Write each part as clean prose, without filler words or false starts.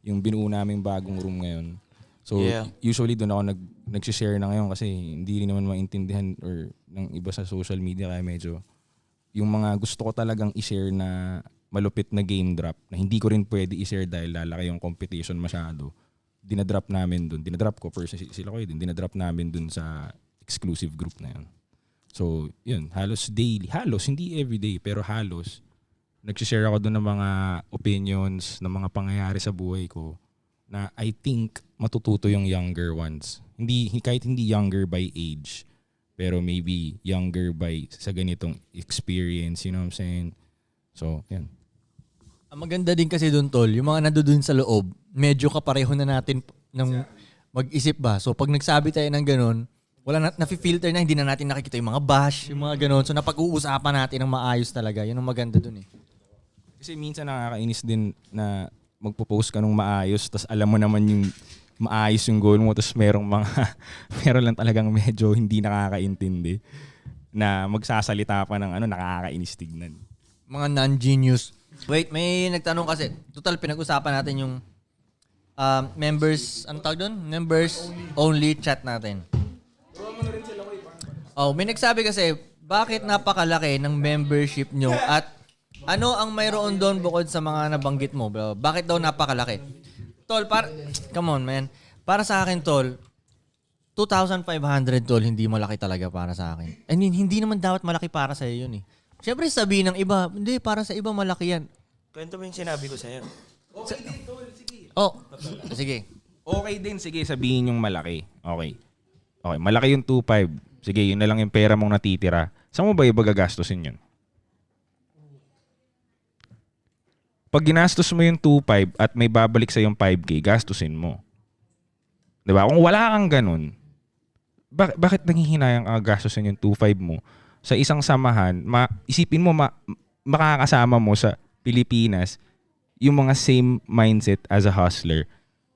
yung binuo naming bagong room ngayon. So usually doon ako nag-share na ngayon kasi hindi rin naman maintindihan or ng iba sa social media kaya medyo yung mga gusto ko talagang i-share na malupit na game drop na hindi ko rin pwede i-share dahil lalaki yung competition masyado. Dinadrop namin doon. Dinadrop ko first sila ko din. Dinadrop namin doon sa exclusive group na yun. So, yun, halos daily. Halos, hindi everyday, pero halos. Nag-share ako doon ng mga opinions, ng mga pangyayari sa buhay ko na I think matututo yung younger ones. Kahit hindi younger by age, pero maybe younger by sa ganitong experience, you know what I'm saying? So, yan. Ang maganda din kasi doon, Tol, yung mga nandoon sa loob, medyo kapareho na natin ng mag-isip ba. So, pag nagsabi tayo ng ganun, wala na-filter na, hindi na natin nakikita yung mga bash, yung mga ganun. So napag-uusapan natin ng maayos talaga. Yun ang maganda dun eh. Kasi minsan nakakainis din na magpo-post ka nung maayos, tas alam mo naman yung maayos yung goal mo, tas meron lang talagang medyo hindi nakakaintindi na magsasalita pa ng nakakainis tignan. Mga non-genius. Wait, may nagtanong kasi. Total, pinag-usapan natin yung members, ano tawag doon? Members only chat natin. May nagsabi kasi, bakit napakalaki ng membership nyo at ano ang mayroon doon bukod sa mga nabanggit mo? Bakit daw napakalaki? Tol, come on man. Para sa akin, Tol, 2,500, Tol, hindi malaki talaga para sa akin. I mean, hindi naman dapat malaki para sa iyo yun eh. Siyempre sabihin ng iba, hindi, para sa iba malaki yan. Kwento mo yung sinabi ko sa'yo. Okay din, Tol. Sige. Sige. Okay din, sige, sabihin yung malaki. Okay, malaki yung 2.5. Sige, yun na lang yung pera mong natitira. Saan mo ba iba gagastusin yun? Pag ginastos mo yung 2.5 at may babalik sa yung 5K, gastusin mo. Diba? Kung wala kang ganun, bakit nanghihinayang ka gastusin yung 2.5 mo sa isang samahan? Isipin mo, makakasama mo sa Pilipinas yung mga same mindset as a hustler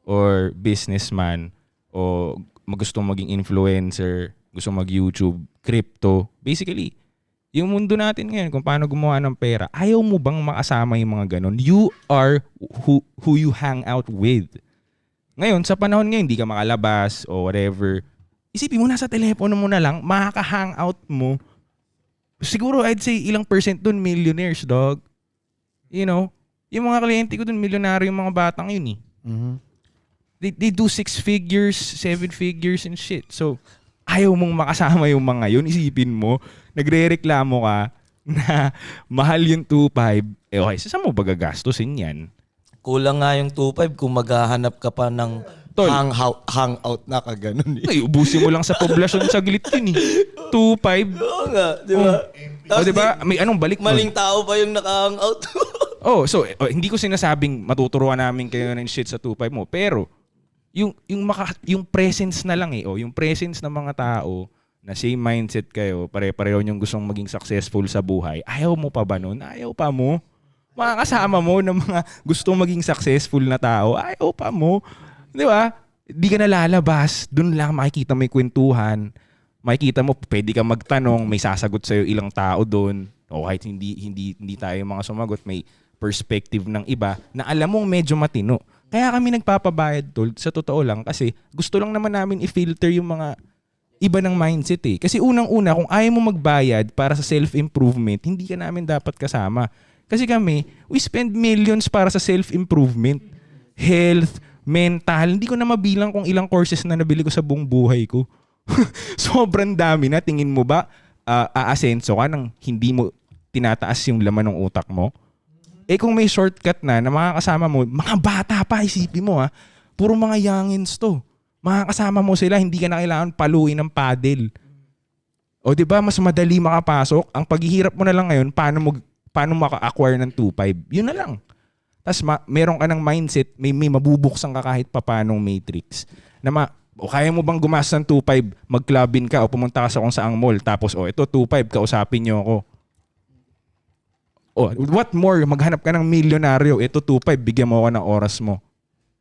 or businessman o gustong maging influencer, gusto mag-YouTube, crypto. Basically, yung mundo natin ngayon, kung paano gumawa ng pera, ayaw mo bang makasama yung mga ganun? You are who you hang out with. Ngayon, sa panahon ngayon, hindi ka makalabas o whatever. Isipin mo, nasa telepono mo na lang, makaka-hangout mo. Siguro, I'd say, ilang percent dun, millionaires, dog. You know? Yung mga kliyente ko dun, milyonaryo yung mga batang yun eh. Mm-hmm. They do 6 figures, 7 figures and shit. So, ayaw mong makasama yung mga yun. Isipin mo, nagre-reklamo ka na mahal yung 2.5. Okay, saan mo ba gagastusin yan? Kulang nga yung 2.5 kung maghahanap ka pa ng hangout na ka ganun eh. Ay, ubusin mo lang sa poblasyon sa gilid yun eh. 2.5. Oo nga, di ba? O di ba? May anong balik mo? Maling tao pa yung naka-hangout. Hindi ko sinasabing matuturuan namin kayo ng shit sa 2.5 mo. Pero, yung presence na lang yung presence ng mga tao na same mindset kayo, pare-pareho yung gustong maging successful sa buhay, ayaw mo pa ba nun? Ayaw pa mo? Makakasama mo ng mga gustong maging successful na tao, ayaw pa mo? Di ba? Di ka na lalabas, dun lang makikita mo yung kwentuhan, makikita mo, pwede ka magtanong, may sasagot sa'yo ilang tao dun, o kahit hindi tayo mga sumagot, may perspective ng iba na alam mong medyo matino. Kaya kami nagpapabayad, Tol, sa totoo lang kasi gusto lang naman namin i-filter yung mga iba ng mindset eh. Kasi unang-una, kung ayaw mo magbayad para sa self-improvement, hindi ka namin dapat kasama. Kasi kami, we spend millions para sa self-improvement. Health, mental, hindi ko na mabilang kung ilang courses na nabili ko sa buong buhay ko. Sobrang dami na. Tingin mo ba aasenso ka nang hindi mo tinataas yung laman ng utak mo? Kung may shortcut na makakasama mo, mga bata pa, isipin mo puro mga youngins to. Makakasama mo sila, hindi ka na kailangan paluin ng paddle. O di ba mas madali makapasok? Ang paghihirap mo na lang ngayon, paano maka-acquire ng 2.5? Yun na lang. Tapos meron ka ng mindset, may mabubuksan ka kahit papanong matrix. O kaya mo bang gumastos ng 2.5, mag-clubbin ka o pumunta ka sa kung saang mall, tapos ito 2.5, kausapin niyo ako. What more? Maghanap ka ng milyonaryo. Ito 2.5, bigyan mo ako ng oras mo.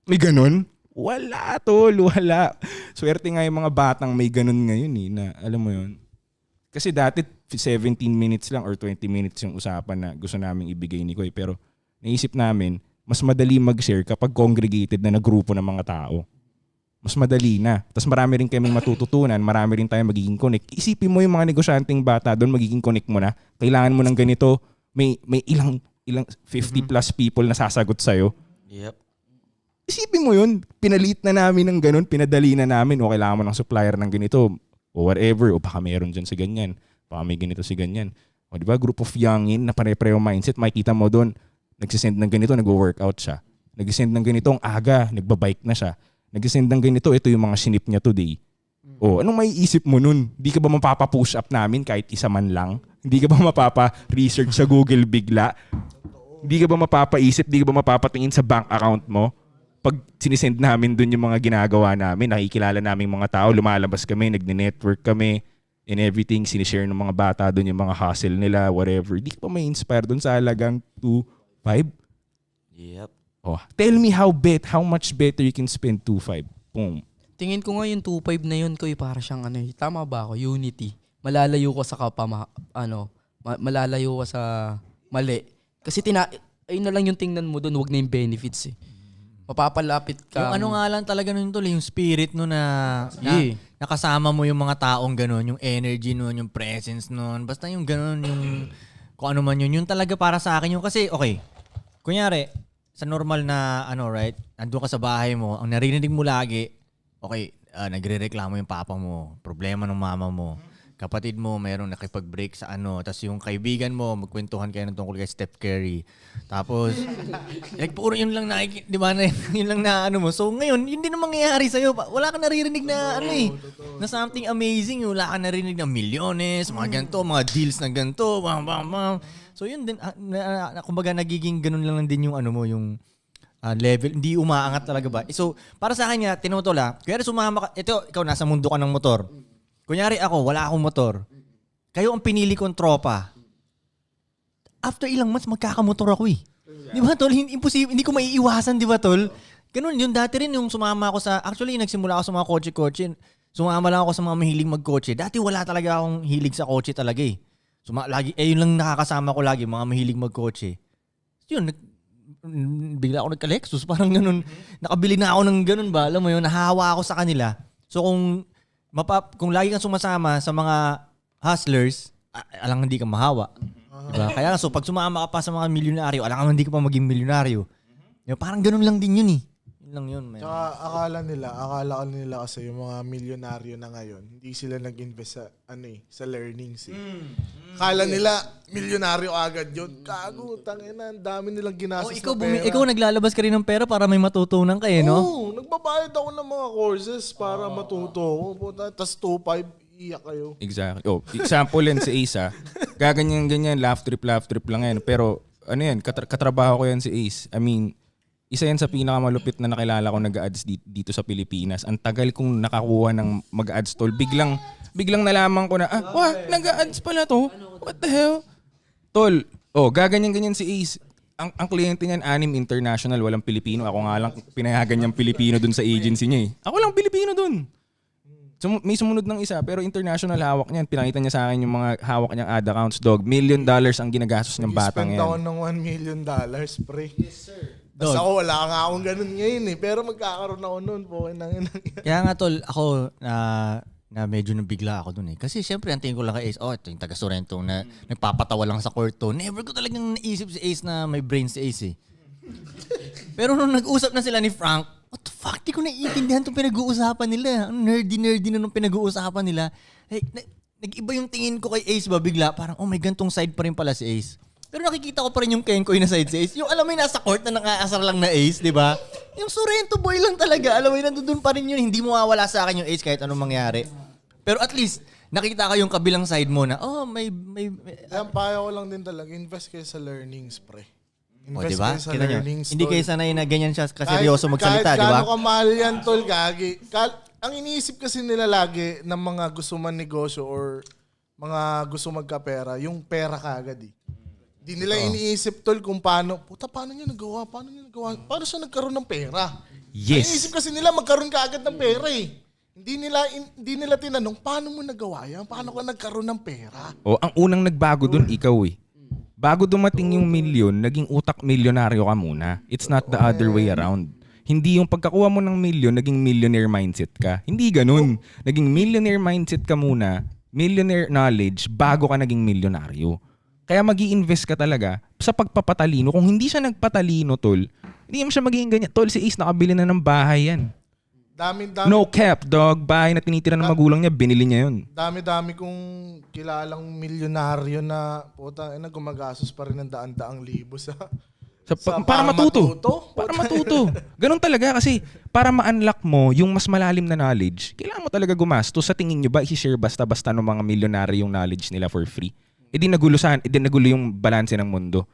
May ganun? Wala, Tol. Wala. Swerte nga yung mga batang may ganun ngayon na alam mo yun. Kasi dati 17 minutes lang or 20 minutes yung usapan na gusto namin ibigay ni Koy. Pero naisip namin, mas madali mag-share kapag congregated na grupo ng mga tao. Mas madali na. Tapos marami rin kaming matututunan, marami rin tayong magiging connect. Isipin mo yung mga negosyanteng bata doon, magiging connect mo na. Kailangan mo ng ganito, may ilang 50 plus people na sasagot sa'yo. Yep. Isipin mo yun, pinalit na namin ng ganun, pinadali na namin, o kailangan mo ng supplier ng ganito, o whatever, o baka meron dyan si ganyan, baka may ganito si ganyan. O diba, group of youngin na pare-pareho mindset, makikita mo doon, nagsisend ng ganito, nag-workout siya. Nagsisend ng ganito, ang aga, nagbabike na siya. Nagsisend ng ganito, ito yung mga sinip niya today. O, anong maiisip mo nun? Hindi ka ba mapapa-push up namin kahit isa man lang? Hindi ka ba mapapa-research sa Google bigla? Hindi ka ba mapapaisip, hindi ka ba mapapatingin sa bank account mo? Pag sinisend namin dun yung mga ginagawa namin, nakikilala namin mga tao, lumalabas kami, nagne-network kami, and everything, sinishare ng mga bata dun yung mga hustle nila, whatever. Hindi ka pa may inspire dun sa halagang 2.5? Yep. Oh, tell me how much better you can spend 2.5. Boom. Tingin ko nga yung 2.5 na yun, Koy, para siyang tama ba ako? Unity. Malalayo ko sa malalayo ko sa mali. Kasi ayun na lang yung tingnan mo doon, wag na yung benefits eh. Mapapalapit ka. Yung ano nga lang talaga nun tol, yung spirit no na nakasama mo yung mga taong gano'n, yung energy nun, yung presence nun. Basta yung gano'n, yung kung ano man yun. Yun talaga para sa akin yung kasi, okay, kunyari, sa normal na right, nandun ka sa bahay mo, ang naririnig mo lagi, okay, nagre-reklamo yung papa mo, problema ng mama mo, kapatid mo, mayroong nakipag-break sa tapos yung kaibigan mo, magkwentuhan kayo ng tungkol kay Steph Curry. Tapos, puro yun lang di ba, yun lang na mo. So ngayon, yun din ang mangyayari sa'yo. Wala ka naririnig na na something amazing. Wala ka naririnig na milyones, mga ganito, mga deals na ganito, bam, bam, bam. So yun din, kumbaga nagiging ganun lang din yung yung level, hindi umaangat talaga ba. So, para sa akin nga, tinutola, kaya sumama ka, ikaw nasa mundo ka ng motor. Kunyari ako, wala akong motor. Kayo ang pinili kong tropa. After ilang months, magkakamotor ako eh. Di ba, tol? Imposible. Hindi ko maiiwasan, di ba, tol? Ganun, yun dati rin yung sumama ako actually, nagsimula ako sa mga kotse-kotse. Sumama lang ako sa mga mahilig magkotse. Dati wala talaga akong hilig sa kotse talaga eh. Yun lang nakakasama ko lagi, mga mahilig magkotse. Yun, bigla ako nagka-Lexus. Parang ganun. Nakabili na ako ng ganun ba? Alam mo yun, nahahawa ako sa kanila. So kung lagi kang sumasama sa mga hustlers, alang hindi ka mahawa. Diba? Kaya so pag sumama ka pa sa mga milyonaryo, alang hindi ka pa maging milyonaryo. Diba? Parang ganun lang din yun eh. Yun lang yun. Man. Tsaka akala nila kasi yung mga milyonaryo na ngayon, hindi sila nag-invest sa sa learnings eh. Akala nila milyonaryo agad yun. Kago, tangina, ang dami nilang ginastos na pera. Ikaw naglalabas ka rin ng pera para may matutunan ka no? Oo, nagbabayad ako ng mga courses para matuto ako. Tapos 2.5, iyak kayo. Exactly. Oh, example yan si Ace gaganyan-ganyan, laugh trip lang yan. Pero katrabaho ko yan si Ace. I mean, isa yan sa pinakamalupit na nakilala ko nag-ads dito sa Pilipinas. Ang tagal kong nakakuha ng mag-ads tol. Biglang nalaman ko na, nag-ads pala to? What the hell? Tol, gaganyan-ganyan si Ace. Ang kliyente niyan, Anim International, walang Pilipino. Ako nga lang pinayagan niyang Pilipino dun sa agency niya eh. Ako lang Pilipino dun. So, may sumunod ng isa, pero international hawak niyan. Pinakita niya sa akin yung mga hawak niyang ad accounts, dog. $1 million ang ginagastos niyang batang yan. Spend ako ng $1 million, pre. Yes, sir. Tapos ako, wala nga akong ganun ngayon eh. Pero magkakaroon ako noon po. Kaya nga tol, ako na medyo nabigla ako dun eh. Kasi syempre, ang tingin ko lang kay Ace, ito yung taga Sorrento na nagpapatawa lang sa court to. Never ko talagang naisip si Ace na may brain si Ace eh. Pero nung nag-usap na sila ni Frank, what the fuck? Di ko naiintindihan itong pinag-uusapan nila. Ang nerdy na nung pinag-uusapan nila. Nag-iba yung tingin ko kay Ace ba bigla. Parang, may gantong side pa rin pala si Ace. Pero nakikita ko pa rin yung Kenkoy na side si Ace. Yung alam mo yung nasa court na nakaasar lang na Ace, di ba? Yung Sorrento boy lang talaga. Alam mo yung nandun pa rin yun. Hindi mo mawawala sa akin yung Ace kahit anong mangyari. Pero at least, nakita ko yung kabilang side mo na, may Ang payo ko lang din talaga, invest kayo sa learnings, pre. Invest diba? kayo sa Kita learnings. Hindi kayo sanay na ganyan siya kaseryoso magsalita, di ba? Kahit gano'ng kamahal yan, tol, gagi. Ang iniisip kasi nila lagi ng mga gusto man negosyo or mga gusto magkapera, yung pera kagad eh. Di nila iniisip, tol, kung paano niya nagawa? Paano siya nagkaroon ng pera? Yes. Iniisip kasi nila magkaroon ka agad ng pera eh. Hindi nila tinanong, paano mo nagawa yan? Paano ka nagkaroon ng pera? Ang unang nagbago dun, ikaw eh. bago dumating yung milyon, naging utak milyonaryo ka muna. It's not the other way around. Hindi yung pagkakuha mo ng milyon, naging millionaire mindset ka. Hindi ganun. Naging millionaire mindset ka muna, millionaire knowledge, bago ka naging milyonaryo. Kaya mag-i-invest ka talaga sa pagpapatalino. Kung hindi siya nagpatalino, tol, hindi mo siya magiging ganyan. Tol, si Ace nakabili na ng bahay yan. Dami No cap, dog. Bahay na tinitira ng magulang niya, binili niya yun. dami kong kilalang milyonaryo na puta na gumagastos pa rin ng daan-daang libo sa Para matuto. Para matuto. Ganun talaga kasi para ma-unlock mo yung mas malalim na knowledge, kailangan mo talaga gumastos. Sa tingin nyo ba, i-share basta-basta ng mga milyonaryo yung knowledge nila for free? Nagulo yung balanse ng mundo.